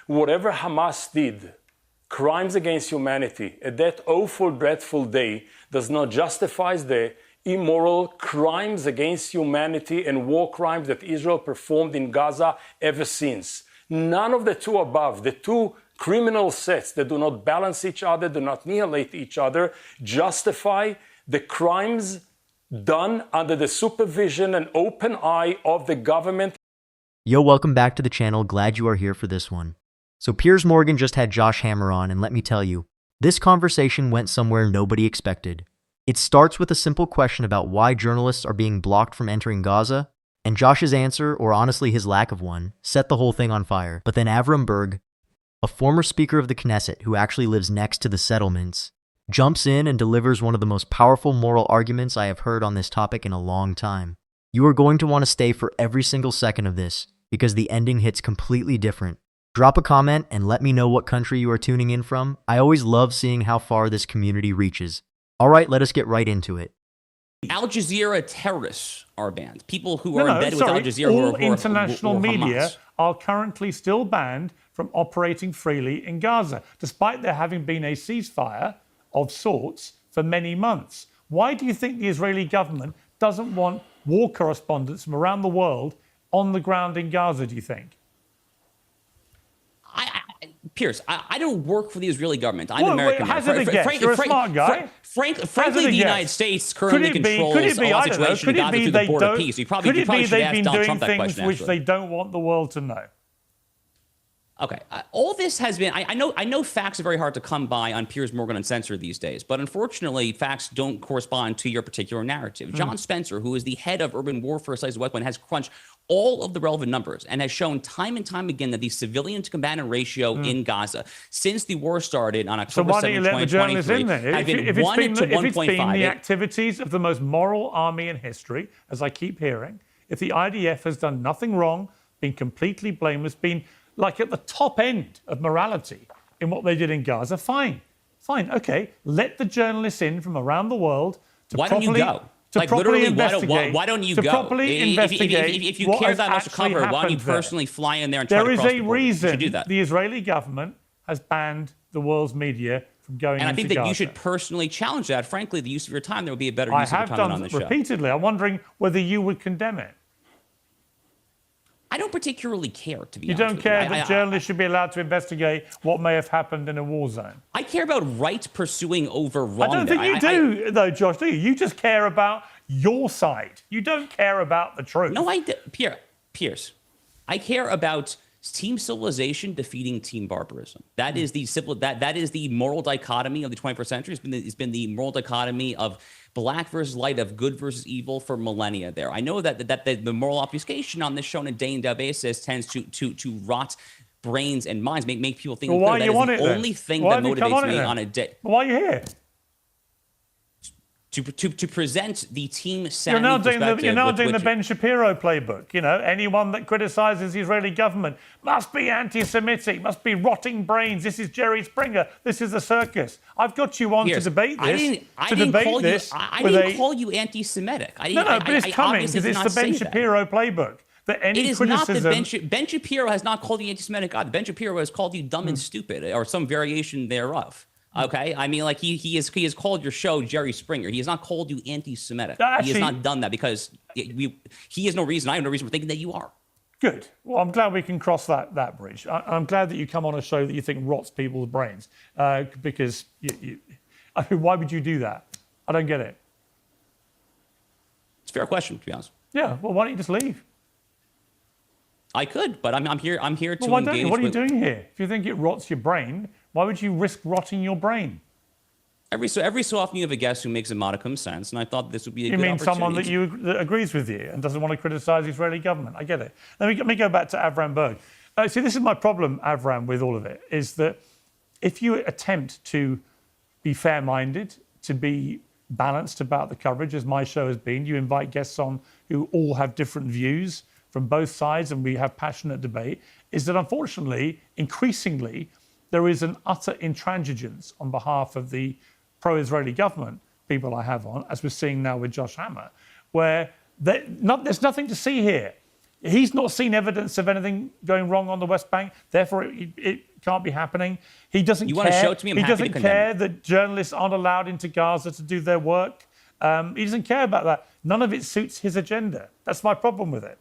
whatever Hamas did, crimes against humanity, at that awful, dreadful day, does not justify the immoral crimes against humanity and war crimes that Israel performed in Gaza ever since. None of the two above, the two criminal sets that do not balance each other, do not annihilate each other, justify the crimes done under the supervision and open eye of the government. Yo, welcome back to the channel. Glad you are here for this one. So Piers Morgan just had Josh Hammer on, and let me tell you, this conversation went somewhere nobody expected. It starts with a simple question about why journalists are being blocked from entering Gaza, and Josh's answer, or honestly his lack of one, set the whole thing on fire. But then Avraham Burg, a former speaker of the Knesset who actually lives next to the settlements, jumps in and delivers one of the most powerful moral arguments I have heard on this topic in a long time. You are going to want to stay for every single second of this, because the ending hits completely different. Drop a comment and let me know what country you are tuning in from. I always love seeing how far this community reaches. All right, let us get right into it. Al Jazeera terrorists are banned. People who are embedded with Al Jazeera all international media are currently still banned from operating freely in Gaza, despite there having been a ceasefire of sorts for many months. Why do you think the Israeli government doesn't want war correspondents from around the world on the ground in Gaza, do you think? Piers, I don't work for the Israeli government. I'm American. Hazard a guess. You're a smart guy. Frankly, the United States currently controls a lot of situation in Gaza through the Board of Peace. You probably should ask Donald Trump that question, which they don't want the world to know. Okay, all this has been, I know facts are very hard to come by on Piers Morgan Uncensored these days, but unfortunately, facts don't correspond to your particular narrative. John Spencer, who is the head of urban warfare studies at West Point, has crunched all of the relevant numbers and has shown time and time again that the civilian to combatant ratio in Gaza since the war started on October 7, 2023 has been 1 to 1.5. If it's been the activities of the most moral army in history, as I keep hearing, if the IDF has done nothing wrong, been completely blameless, been like at the top end of morality in what they did in Gaza, fine, okay. Let the journalists in from around the world to why don't you go? Like literally, why don't you go? If you care that much to cover, why don't you personally fly in there and try to cross the border? There is a reason the Israeli government has banned the world's media from going into Gaza. And I think that you should personally challenge that. Frankly, the use of your time, there would be a better use of your time on the show. I have done repeatedly. I'm wondering whether you would condemn it. I don't particularly care, to be honest. You don't care that journalists should be allowed to investigate what may have happened in a war zone? I care about right pursuing over wrong. I don't think you do, though, Josh, do you? You just care about your side. You don't care about the truth. No, I do. Piers, I care about team civilization defeating team barbarism. That is the that is the moral dichotomy of the 21st century. It's been the moral dichotomy of black versus light, of good versus evil for millennia there. I know that the moral obfuscation on this show on a day-in-day basis tends to rot brains and minds, make people think that is the only thing that motivates me on a day. Well, why are you here? To present the team You're now doing the Ben Shapiro playbook. You know, anyone that criticizes the Israeli government must be anti-Semitic, must be rotting brains. This is Jerry Springer. This is a circus. I've got you on to debate this. I didn't call you anti-Semitic. No, but it's coming because it's the Ben Shapiro playbook. That any criticism... Not the Ben Shapiro has not called you anti-Semitic. God, Ben Shapiro has called you dumb and stupid, or some variation thereof. Okay, I mean, like he has called your show Jerry Springer. He has not called you anti-Semitic. He has not done that because he has no reason. I have no reason for thinking that you are. Good. Well, I'm glad we can cross that bridge. I'm glad that you come on a show that you think rots people's brains because I mean, why would you do that? I don't get it. It's a fair question, to be honest. Yeah. Well, why don't you just leave? I could, but I'm here to engage. What are you doing here? If you think it rots your brain, why would you risk rotting your brain? Every so often you have a guest who makes a modicum sense, and I thought this would be a good opportunity. You mean someone that agrees with you and doesn't want to criticize the Israeli government? I get it. Let me go back to Avraham Burg. See, this is my problem, Avraham, with all of it, is that if you attempt to be fair-minded, to be balanced about the coverage, as my show has been, you invite guests on who all have different views from both sides, and we have passionate debate, is that unfortunately, increasingly, there is an utter intransigence on behalf of the pro-Israeli government people I have on, as we're seeing now with Josh Hammer, where there's nothing to see here. He's not seen evidence of anything going wrong on the West Bank. Therefore, it can't be happening. He doesn't You care. want to show it to me? I'm he happy doesn't to condemn care it. that journalists aren't allowed into Gaza to do their work. He doesn't care about that. None of it suits his agenda. That's my problem with it.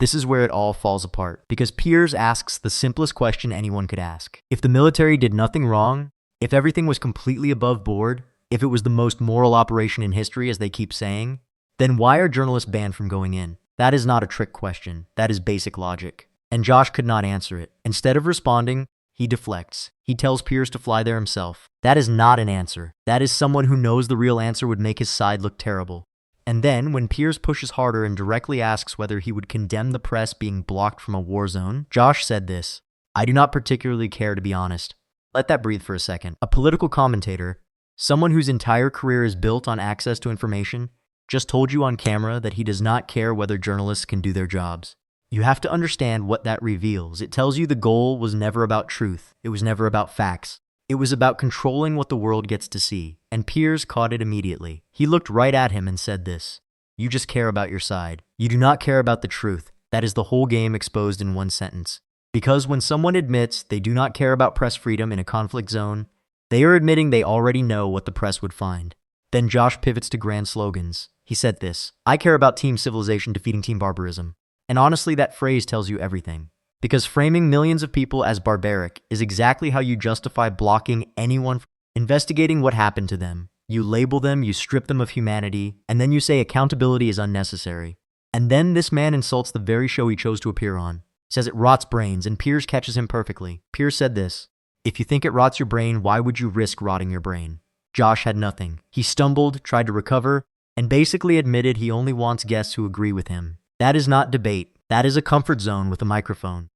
This is where it all falls apart, because Piers asks the simplest question anyone could ask. If the military did nothing wrong, if everything was completely above board, if it was the most moral operation in history, as they keep saying, then why are journalists banned from going in? That is not a trick question. That is basic logic. And Josh could not answer it. Instead of responding, he deflects. He tells Piers to fly there himself. That is not an answer. That is someone who knows the real answer would make his side look terrible. And then, when Piers pushes harder and directly asks whether he would condemn the press being blocked from a war zone, Josh said this: "I do not particularly care, to be honest." Let that breathe for a second. A political commentator, someone whose entire career is built on access to information, just told you on camera that he does not care whether journalists can do their jobs. You have to understand what that reveals. It tells you the goal was never about truth. It was never about facts. It was about controlling what the world gets to see. And Piers caught it immediately. He looked right at him and said this: "You just care about your side. You do not care about the truth." That is the whole game exposed in one sentence. Because when someone admits they do not care about press freedom in a conflict zone, they are admitting they already know what the press would find. Then Josh pivots to grand slogans. He said this: "I care about team civilization defeating team barbarism." And honestly, that phrase tells you everything. Because framing millions of people as barbaric is exactly how you justify blocking anyone from investigating what happened to them. You label them, you strip them of humanity, and then you say accountability is unnecessary. And then this man insults the very show he chose to appear on. He says it rots brains, and Piers catches him perfectly. Piers said this: "If you think it rots your brain, why would you risk rotting your brain?" Josh had nothing. He stumbled, tried to recover, and basically admitted he only wants guests who agree with him. That is not debate. That is a comfort zone with a microphone.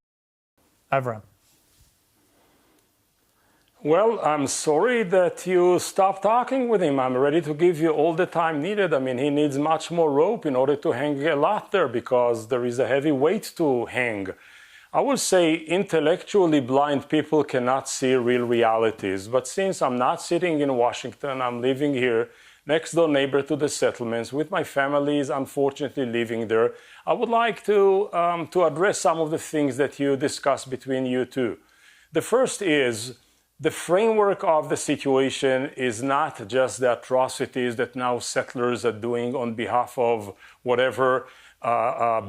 Avraham. Well, I'm sorry that you stopped talking with him. I'm ready to give you all the time needed. I mean, he needs much more rope in order to hang a lot there because there is a heavy weight to hang. I would say intellectually blind people cannot see real realities. But since I'm not sitting in Washington, I'm living here, next door neighbor to the settlements, with my family is unfortunately living there. I would like to address some of the things that you discussed between you two. The first is the framework of the situation is not just the atrocities that now settlers are doing on behalf of whatever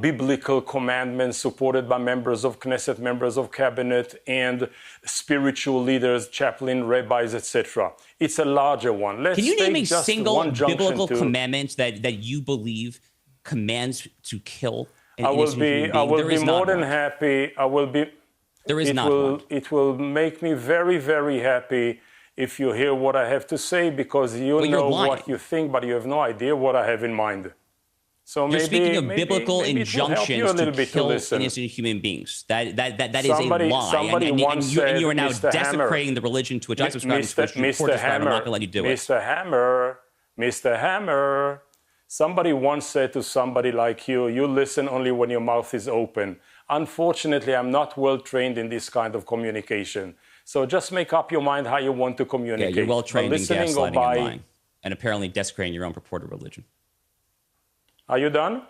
biblical commandments supported by members of Knesset, members of cabinet, and spiritual leaders, chaplain, rabbis, etc. It's a larger one. Can you name a single biblical commandment that you believe commands to kill an innocent human being? I will be more than happy. There is not one. It will make me very, very happy if you hear what I have to say, because you know what you think, but you have no idea what I have in mind. So you're speaking of biblical injunctions to kill innocent human beings. That is a lie. And you are now desecrating the religion to which I subscribe. Mr. Hammer, I'm not going to let you do it. Mr. Hammer, somebody once said to somebody like you listen only when your mouth is open. Unfortunately, I'm not well trained in this kind of communication. So just make up your mind how you want to communicate. Yeah, you're well trained in gaslighting and lying, and apparently desecrating your own purported religion. Are you done?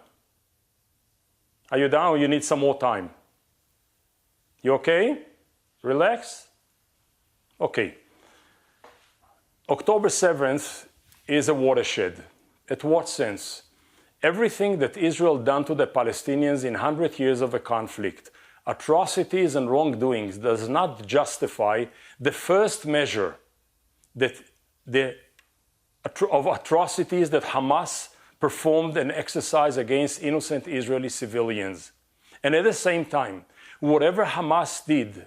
Are you done, or you need some more time? You okay? Relax? Okay. October 7th is a watershed. At what sense? Everything that Israel done to the Palestinians in 100 years of a conflict, atrocities and wrongdoings, does not justify the first measure of atrocities that Hamas performed and exercised against innocent Israeli civilians. And at the same time, whatever Hamas did,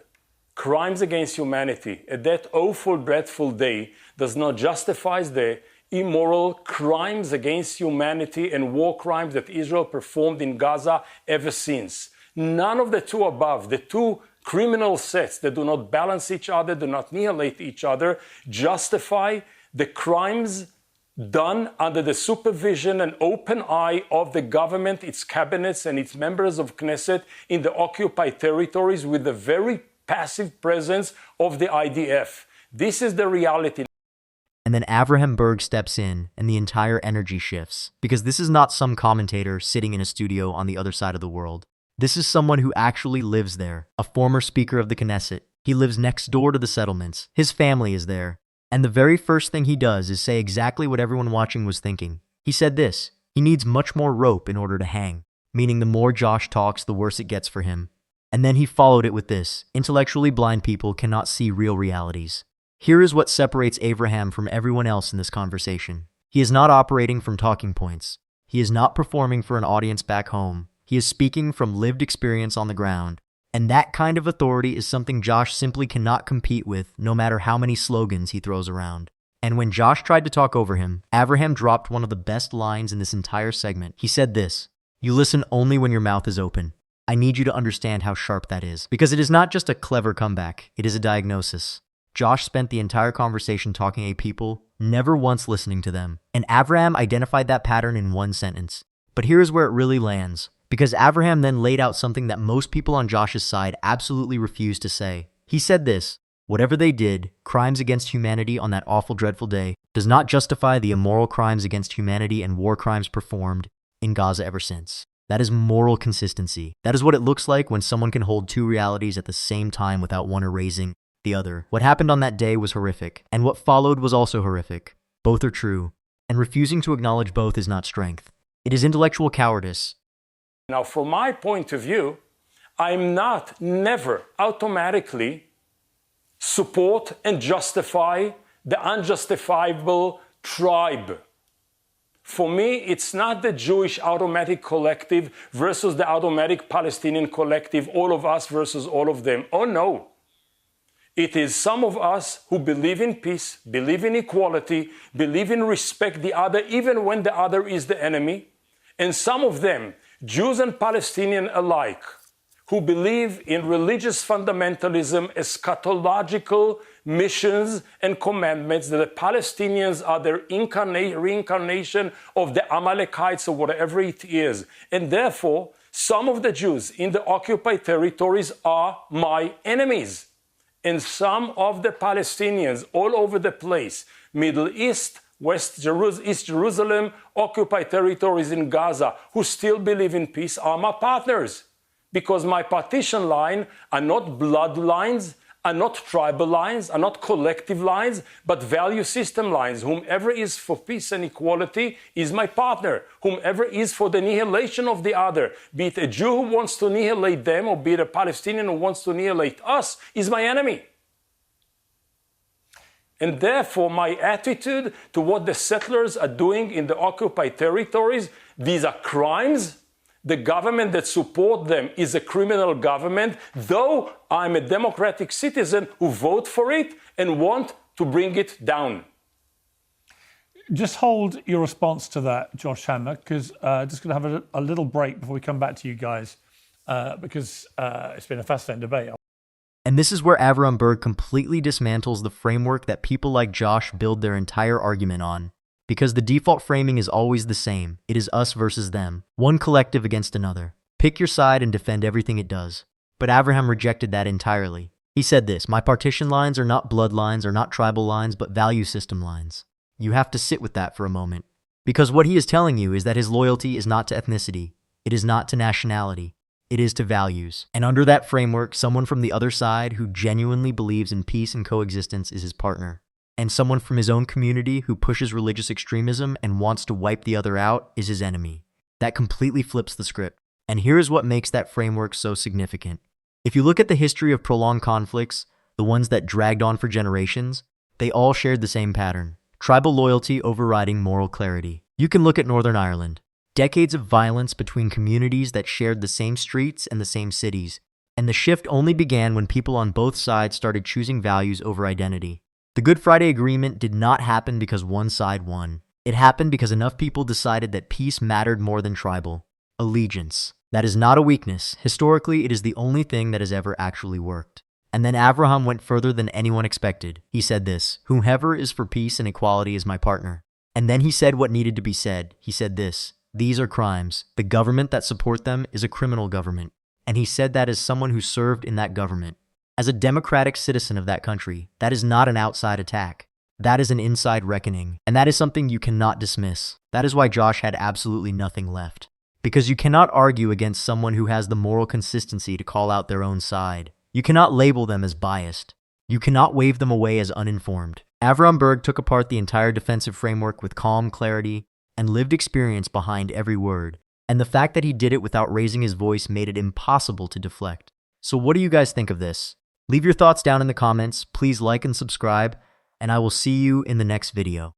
crimes against humanity, at that awful, dreadful day, does not justify the immoral crimes against humanity and war crimes that Israel performed in Gaza ever since. None of the two above, the two criminal sets that do not balance each other, do not annihilate each other, justify the crimes done under the supervision and open eye of the government, its cabinets, and its members of Knesset in the occupied territories, with the very passive presence of the IDF. This is the reality. And then Avraham Burg steps in, and the entire energy shifts. Because this is not some commentator sitting in a studio on the other side of the world. This is someone who actually lives there, a former speaker of the Knesset. He lives next door to the settlements. His family is there. And the very first thing he does is say exactly what everyone watching was thinking. He said this: he needs much more rope in order to hang, meaning the more Josh talks, the worse it gets for him. And then he followed it with this: intellectually blind people cannot see real realities. Here is what separates Avraham from everyone else in this conversation. He is not operating from talking points. He is not performing for an audience back home. He is speaking from lived experience on the ground. And that kind of authority is something Josh simply cannot compete with, no matter how many slogans he throws around. And when Josh tried to talk over him, Avraham dropped one of the best lines in this entire segment. He said this: "You listen only when your mouth is open." I need you to understand how sharp that is, because it is not just a clever comeback, it is a diagnosis. Josh spent the entire conversation talking at people, never once listening to them. And Avraham identified that pattern in one sentence. But here is where it really lands, because Avraham then laid out something that most people on Josh's side absolutely refused to say. He said this: whatever they did, crimes against humanity on that awful, dreadful day, does not justify the immoral crimes against humanity and war crimes performed in Gaza ever since. That is moral consistency. That is what it looks like when someone can hold two realities at the same time without one erasing the other. What happened on that day was horrific, and what followed was also horrific. Both are true, and refusing to acknowledge both is not strength. It is intellectual cowardice. Now, from my point of view, I'm not never automatically support and justify the unjustifiable tribe. For me, it's not the Jewish automatic collective versus the automatic Palestinian collective, all of us versus all of them. Oh no. It is some of us who believe in peace, believe in equality, believe in respect the other, even when the other is the enemy. And some of them, Jews and Palestinians alike, who believe in religious fundamentalism, eschatological missions and commandments, that the Palestinians are their reincarnation of the Amalekites or whatever it is. And therefore, some of the Jews in the occupied territories are my enemies. And some of the Palestinians all over the place, Middle East, East Jerusalem, occupied territories in Gaza, who still believe in peace, are my partners. Because my partition line are not bloodlines, are not tribal lines, are not collective lines, but value system lines. Whomever is for peace and equality is my partner. Whomever is for the annihilation of the other, be it a Jew who wants to annihilate them, or be it a Palestinian who wants to annihilate us, is my enemy. And therefore, my attitude to what the settlers are doing in the occupied territories, these are crimes. The government that supports them is a criminal government, though I'm a democratic citizen who vote for it and want to bring it down. Just hold your response to that, Josh Hammer, because just going to have a little break before we come back to you guys, because it's been a fascinating debate. And this is where Avraham Burg completely dismantles the framework that people like Josh build their entire argument on. Because the default framing is always the same. It is us versus them, one collective against another. Pick your side and defend everything it does. But Avraham rejected that entirely. He said this: my partition lines are not bloodlines or not tribal lines, but value system lines. You have to sit with that for a moment. Because what he is telling you is that his loyalty is not to ethnicity. It is not to nationality. It is to values. And under that framework, someone from the other side who genuinely believes in peace and coexistence is his partner. And someone from his own community who pushes religious extremism and wants to wipe the other out is his enemy. That completely flips the script. And here is what makes that framework so significant. If you look at the history of prolonged conflicts, the ones that dragged on for generations, they all shared the same pattern: tribal loyalty overriding moral clarity. You can look at Northern Ireland. Decades of violence between communities that shared the same streets and the same cities. And the shift only began when people on both sides started choosing values over identity. The Good Friday Agreement did not happen because one side won. It happened because enough people decided that peace mattered more than tribal allegiance. That is not a weakness. Historically, it is the only thing that has ever actually worked. And then Avraham went further than anyone expected. He said this: whomever is for peace and equality is my partner. And then he said what needed to be said. He said this: these are crimes. The government that support them is a criminal government. And he said that as someone who served in that government. As a democratic citizen of that country, that is not an outside attack. That is an inside reckoning. And that is something you cannot dismiss. That is why Josh had absolutely nothing left. because you cannot argue against someone who has the moral consistency to call out their own side. You cannot label them as biased. You cannot wave them away as uninformed. Avraham Burg took apart the entire defensive framework with calm clarity and lived experience behind every word. And the fact that he did it without raising his voice made it impossible to deflect. So what do you guys think of this? Leave your thoughts down in the comments. Please like and subscribe, and I will see you in the next video.